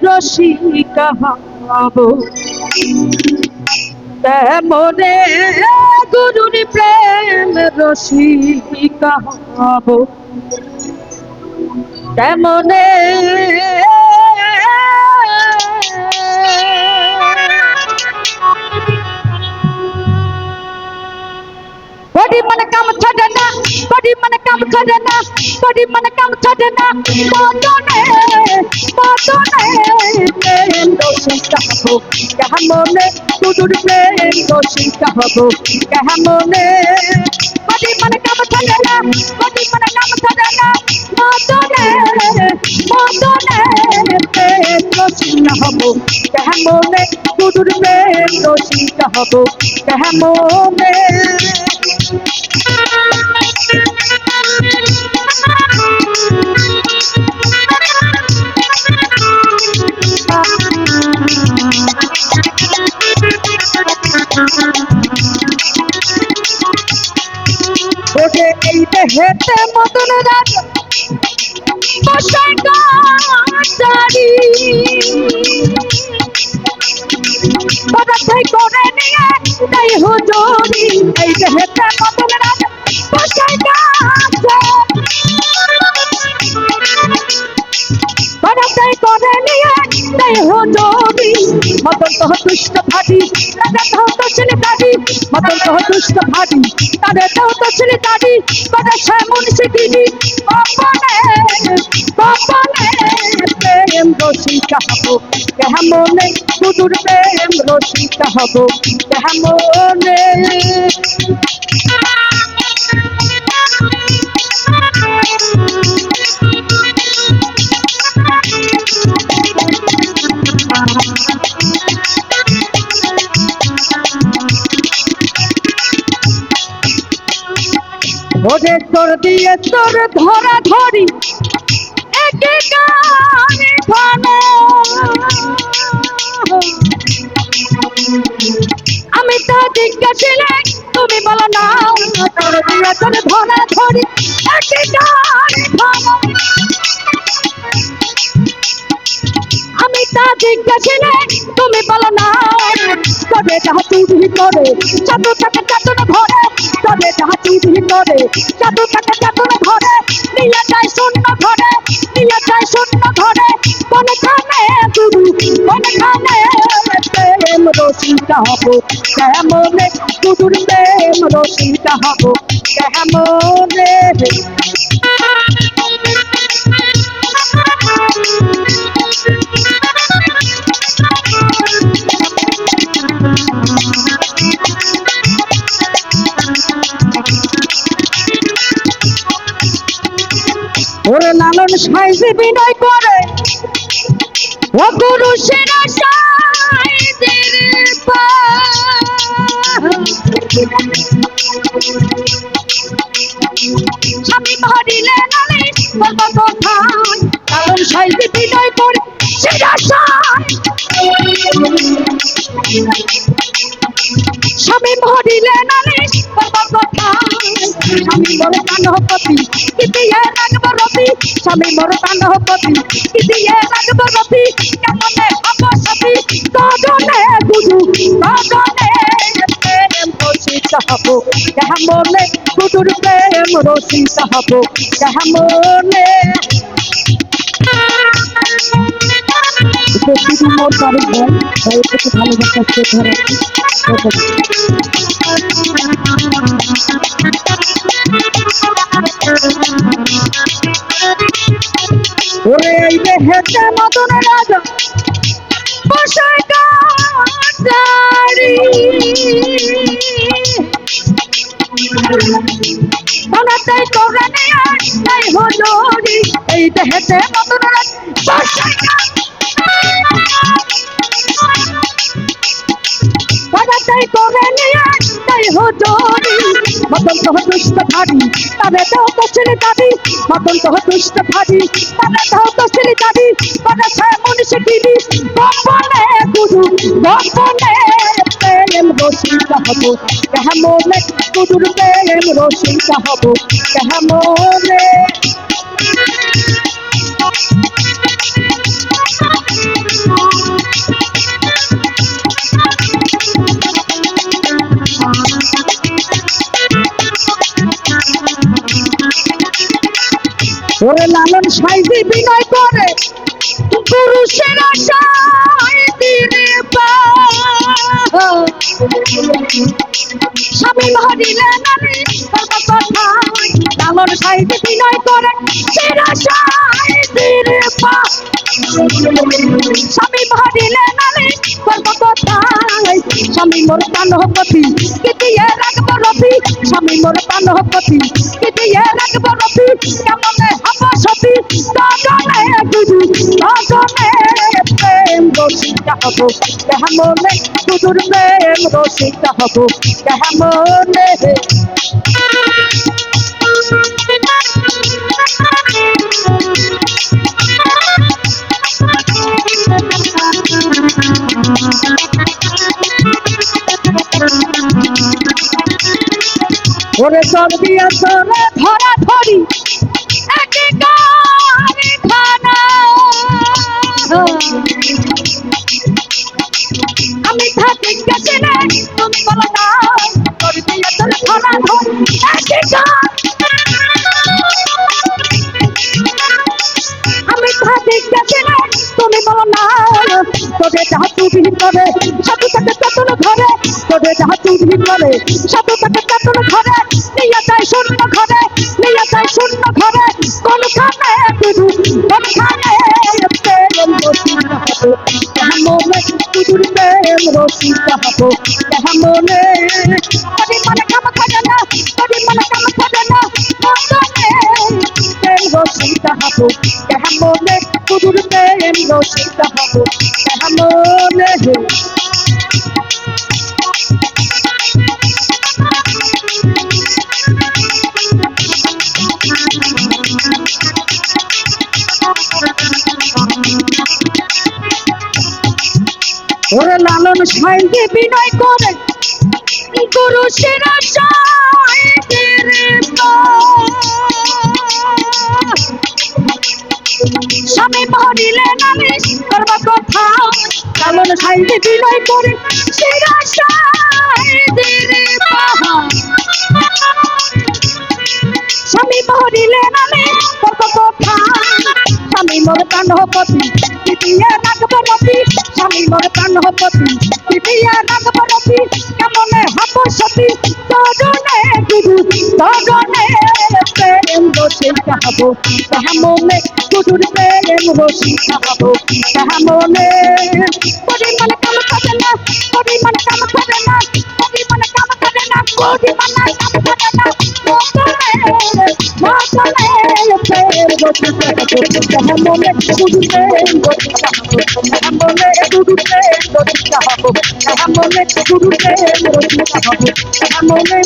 রসিকা হব তেমনে গুরুর প্রেম রসিকা হব তেমনে बड़ी मन काम छड़ना बड़ी मन काम छड़ना बड़ी मन काम छड़ना बातों ने प्रेम रोशिका हो कह मोने गुरुर प्रेम रोशिका हो कह मोने बड़ी मन काम छड़ना बड़ी मन काम छड़ना बातों ने प्रेम रोशिका हो कह मोने गुरुर प्रेम रोशिका हो कह मोने ওরে এই দেহেতে মদন রাজ বসাই গাড়ি পদার্থই করে নিয়ে তাই হুজুরি এই দেহেতে মদন রাজ বসাই পদার্থই করে নিয়ে তাই হুজুরি মদন তো দুষ্ট ভাটি রাজা তো দোষিনী দাদি মদন তো দুষ্ট ভাটি তাদের তো দোষিনী দাদি কথা সে মুন্সি দিদি কপনে প্রেম রসিকা হব কেহ মনে গুরুর প্রেম রসিকা হব কেহ মনে ওরে তোর দিয়ে তোর ধরা ধরি একে গানে ভানো আমি তো জিজ্ঞাসিলে তুমি বলো না তোর দিয়ে তোর ধরা ধরি একে গানে ভানো আমি তা জিজ্ঞাসিলে তুমি বলো না তবে যাহা চুরি করে চাদু তাকে চাদুর ঘরে তবে যাহা চুরি করে চাদু তাকে চাদুর ঘরে নিয়ে যায় শূন্য ঘরে নিয়ে যায় শূন্য ঘরে কোনখানে গুরু কোনখানে প্রেম রসিকা হব কেমনে গুরুর প্রেম রসিকা হব কেমনে ওরে লালন সাইজে বিনয় করে ও গুরু সেরা সাইজের স্বামী ভরিলে নালিশ বলবো কোথায় লালন সাইজে বিনয় করে সেরা স্বামী ভরিলে নালিশ বলবো কোথায় স্বামী বড় কান্ডপতি কি দিয়ে রাখবো রবি স্বামী বড় কান্ডপতি কি দিয়ে রাখবো রবি কেমনে হব সবই গজনে গুরু গজনে প্রেম রসিকা হব কেমনে গুরুর প্রেম রসিকা হব কেমনে মোর তারিখ ভাই একটু ভালোবাসা ধরে ওরে এই দেহেতে মদন রাজা বসাই গাড়ি মনটাই করে নিয়ে তাই হুজুরি এই দেহেতে মদন রাজা বসাই মনটাই করে নিয়ে তাই হুজুরি মদন তো দুষ্ট ভারী তবে তো দোষিনী দাদি মদন তো দুষ্ট ভারী তবে তো দোষিনী দাদি বলে সে মুন্সি দিদি গোপনে গুরু গোপনে প্রেম রসিকা হব কেহ মনে গুরুর প্রেম রসিকা হব কেহ মনে পুরুষের আশায় দিনে স্বামী মহরিলে নারী কথায় লালন সাইতে বিনয় করে সের আশায় দিনে স্বামী মহরিলে নারী কথায় স্বামী মোর প্রাণপতি কি দিয়ে রাখবো রবি স্বামী মোর প্রাণপতি কি দিয়ে রাখবো রবি কেমনে হব সতী সজনে গুরু সজনে প্রেম রসিকা হব কেমনে গুরুর প্রেম রসিকা হব কেমনে ওরে চল দিয়া চলে ধরা ধরি একে গাড়ি খানা আমি থাকি গেছে রে তুমি বলো না চল দিয়া চলে ধরা ধরি একে আমি থাকি গেছে রে তুমি বলো না তোদের যাহা চুরি করে সাধু তাকে চতুর ঘরে তোদের যাহা চুরি করে সাধু তাকে চতুর ঘরে নিয়ে যায় শূন্য ঘরে নিয়ে যায় শূন্য ঘরে কোনখানে শুধু কোনখানে প্রেম রসিকা হবো কেমনে শুধুর প্রেম রসিকা হবো কেমনে কবি মনে কাম থাকে না কবি মনে কাম থাকে না কেমনে প্রেম রসিকা হবো কেমনে শুধুর প্রেম রসিকা হবো কেমনে ওরে লালন সাইকে বিনয় করে গুরু সেরা স্বামী মহরিলে নামে করব কথা লালন সাইকে বিনয় করে সেরা স্বামী মহরিলে নামে করব কথা স্বামী মোর প্রাণপতি দিয়ে রাখবো রবি স্বামী মোর প্রাণপতি দিয়ে রাখবো রবি কেমনে হব সতী সজনে গুরু সজনে প্রেম রসিকা হব কেমনে গুরুর প্রেম রসিকা হব কেমনে পরিমাণ কাম করে না পরিমাণ কাম করে না পরিমাণ কাম করে না পরিমাণ কাম করে না প্রেম রসিকা হব কেমনে গুরুর প্রেম রসিকা হব কেমনে গুরুর প্রেম রসিকা হব কেমনে গুরুর প্রেম রসিকা হব কেমনে